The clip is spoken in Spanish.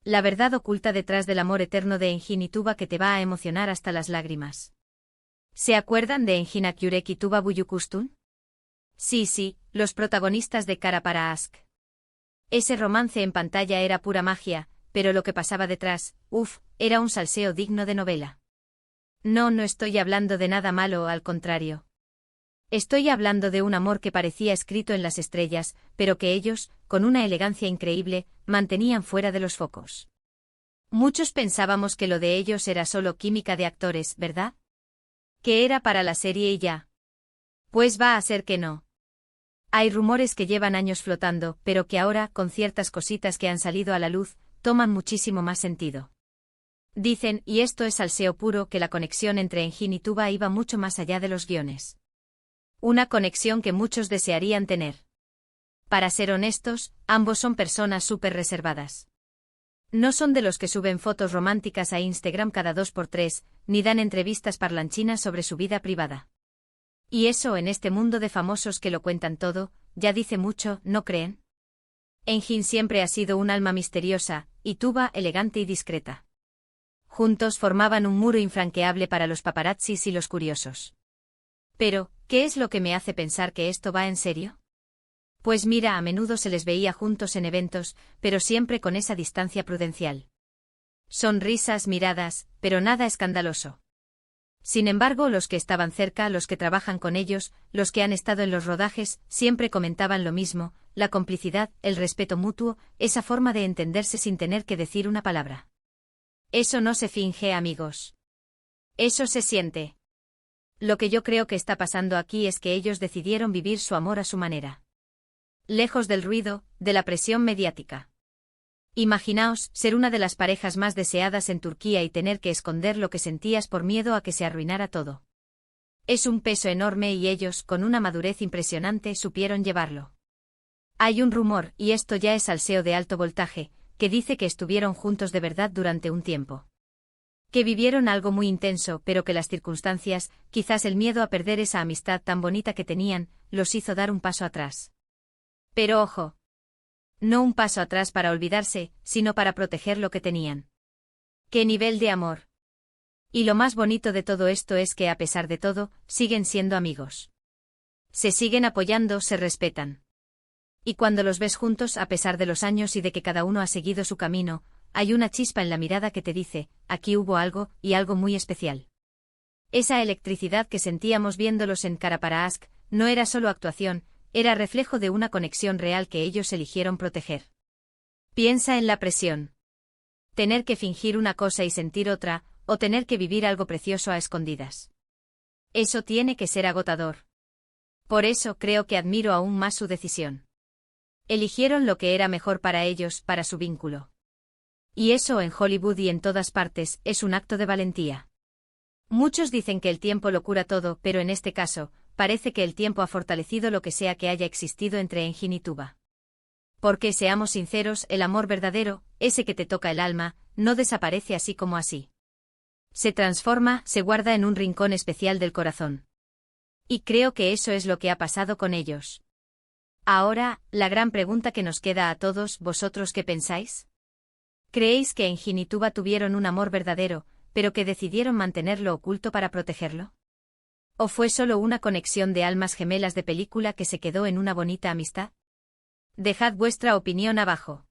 La verdad oculta detrás del amor eterno de Engin y Tuba que te va a emocionar hasta las lágrimas. ¿Se acuerdan de Engin Akyurek y Tuba Buyukustun? Sí, los protagonistas de Cara para Ask. Ese romance en pantalla era pura magia, pero lo que pasaba detrás, era un salseo digno de novela. No estoy hablando de nada malo, al contrario. Estoy hablando de un amor que parecía escrito en las estrellas, pero que ellos, con una elegancia increíble, mantenían fuera de los focos. Muchos pensábamos que lo de ellos era solo química de actores, ¿verdad? Que era para la serie y ya. Pues va a ser que no. Hay rumores que llevan años flotando, pero que ahora, con ciertas cositas que han salido a la luz, toman muchísimo más sentido. Dicen, y esto es salseo puro, que la conexión entre Engin y Tuba iba mucho más allá de los guiones. Una conexión que muchos desearían tener. Para ser honestos, ambos son personas súper reservadas. No son de los que suben fotos románticas a Instagram cada 2x3, ni dan entrevistas parlanchinas sobre su vida privada. Y eso en este mundo de famosos que lo cuentan todo, ya dice mucho, ¿no creen? Engin siempre ha sido un alma misteriosa, y Tuba elegante y discreta. Juntos formaban un muro infranqueable para los paparazzis y los curiosos. Pero, ¿qué es lo que me hace pensar que esto va en serio? Pues mira, a menudo se les veía juntos en eventos, pero siempre con esa distancia prudencial. Sonrisas, miradas, pero nada escandaloso. Sin embargo, los que estaban cerca, los que trabajan con ellos, los que han estado en los rodajes, siempre comentaban lo mismo, la complicidad, el respeto mutuo, esa forma de entenderse sin tener que decir una palabra. Eso no se finge, amigos. Eso se siente. Lo que yo creo que está pasando aquí es que ellos decidieron vivir su amor a su manera. Lejos del ruido, de la presión mediática. Imaginaos ser una de las parejas más deseadas en Turquía y tener que esconder lo que sentías por miedo a que se arruinara todo. Es un peso enorme y ellos, con una madurez impresionante, supieron llevarlo. Hay un rumor, y esto ya es salseo de alto voltaje, que dice que estuvieron juntos de verdad durante un tiempo. Que vivieron algo muy intenso, pero que las circunstancias, quizás el miedo a perder esa amistad tan bonita que tenían, los hizo dar un paso atrás. Pero ojo. No un paso atrás para olvidarse, sino para proteger lo que tenían. ¡Qué nivel de amor! Y lo más bonito de todo esto es que a pesar de todo, siguen siendo amigos. Se siguen apoyando, se respetan. Y cuando los ves juntos a pesar de los años y de que cada uno ha seguido su camino, hay una chispa en la mirada que te dice, aquí hubo algo, y algo muy especial. Esa electricidad que sentíamos viéndolos en Cara para Ask, no era solo actuación, era reflejo de una conexión real que ellos eligieron proteger. Piensa en la presión. Tener que fingir una cosa y sentir otra, o tener que vivir algo precioso a escondidas. Eso tiene que ser agotador. Por eso creo que admiro aún más su decisión. Eligieron lo que era mejor para ellos, para su vínculo. Y eso en Hollywood y en todas partes, es un acto de valentía. Muchos dicen que el tiempo lo cura todo, pero en este caso, parece que el tiempo ha fortalecido lo que sea que haya existido entre Engin y Tuba. Porque seamos sinceros, el amor verdadero, ese que te toca el alma, no desaparece así como así. Se transforma, se guarda en un rincón especial del corazón. Y creo que eso es lo que ha pasado con ellos. Ahora, la gran pregunta que nos queda a todos, ¿vosotros qué pensáis? ¿Creéis que Engin y Tuba tuvieron un amor verdadero, pero que decidieron mantenerlo oculto para protegerlo? ¿O fue solo una conexión de almas gemelas de película que se quedó en una bonita amistad? Dejad vuestra opinión abajo.